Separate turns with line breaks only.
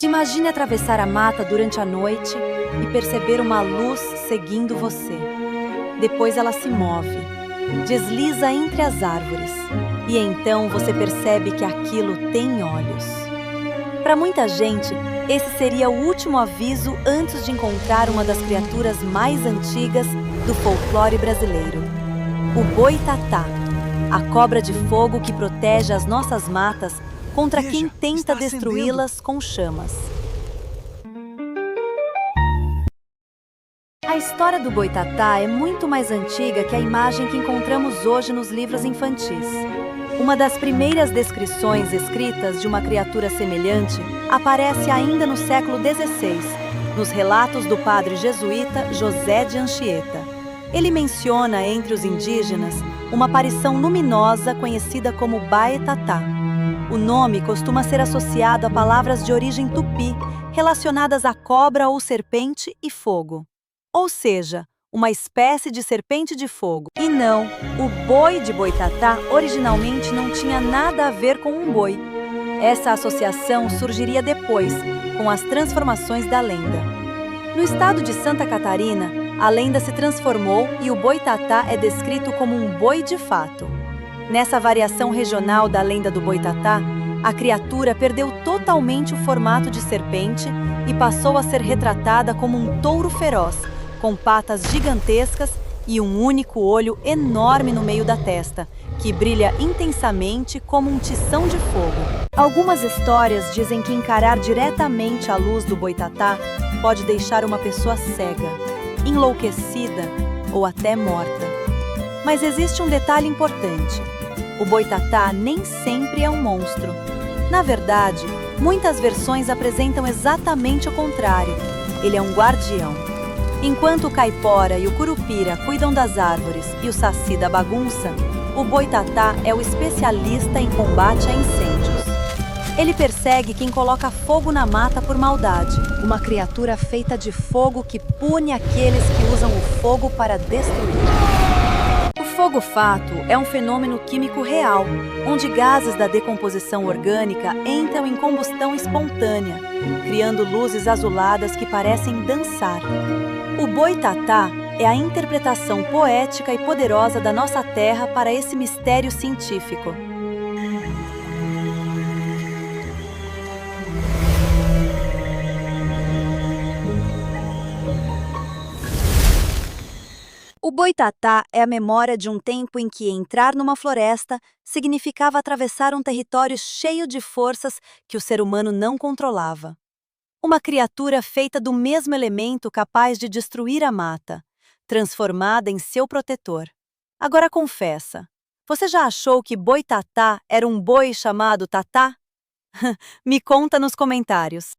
Imagine atravessar a mata durante a noite e perceber uma luz seguindo você. Depois ela se move, desliza entre as árvores, e então você percebe que aquilo tem olhos. Para muita gente, esse seria o último aviso antes de encontrar uma das criaturas mais antigas do folclore brasileiro: o boitatá, a cobra de fogo que protege as nossas matas contra quem tenta destruí-las com chamas. A história do boitatá é muito mais antiga que a imagem que encontramos hoje nos livros infantis. Uma das primeiras descrições escritas de uma criatura semelhante aparece ainda no século XVI, nos relatos do padre jesuíta José de Anchieta. Ele menciona entre os indígenas uma aparição luminosa conhecida como baetatá. O nome costuma ser associado a palavras de origem tupi, relacionadas a cobra ou serpente e fogo. Ou seja, uma espécie de serpente de fogo. E não, o boi de boitatá originalmente não tinha nada a ver com um boi. Essa associação surgiria depois, com as transformações da lenda. No estado de Santa Catarina, a lenda se transformou e o boitatá é descrito como um boi de fato. Nessa variação regional da lenda do boitatá, a criatura perdeu totalmente o formato de serpente e passou a ser retratada como um touro feroz, com patas gigantescas e um único olho enorme no meio da testa, que brilha intensamente como um tição de fogo. Algumas histórias dizem que encarar diretamente a luz do boitatá pode deixar uma pessoa cega, enlouquecida ou até morta. Mas existe um detalhe importante: o boitatá nem sempre é um monstro. Na verdade, muitas versões apresentam exatamente o contrário. Ele é um guardião. Enquanto o caipora e o curupira cuidam das árvores e o saci da bagunça, o boitatá é o especialista em combate a incêndios. Ele persegue quem coloca fogo na mata por maldade, uma criatura feita de fogo que pune aqueles que usam o fogo para destruir. O fogo-fato é um fenômeno químico real, onde gases da decomposição orgânica entram em combustão espontânea, criando luzes azuladas que parecem dançar. O boitatá é a interpretação poética e poderosa da nossa terra para esse mistério científico. O boitatá é a memória de um tempo em que entrar numa floresta significava atravessar um território cheio de forças que o ser humano não controlava. Uma criatura feita do mesmo elemento capaz de destruir a mata, transformada em seu protetor. Agora confessa, você já achou que boitatá era um boi chamado tatá? Me conta nos comentários.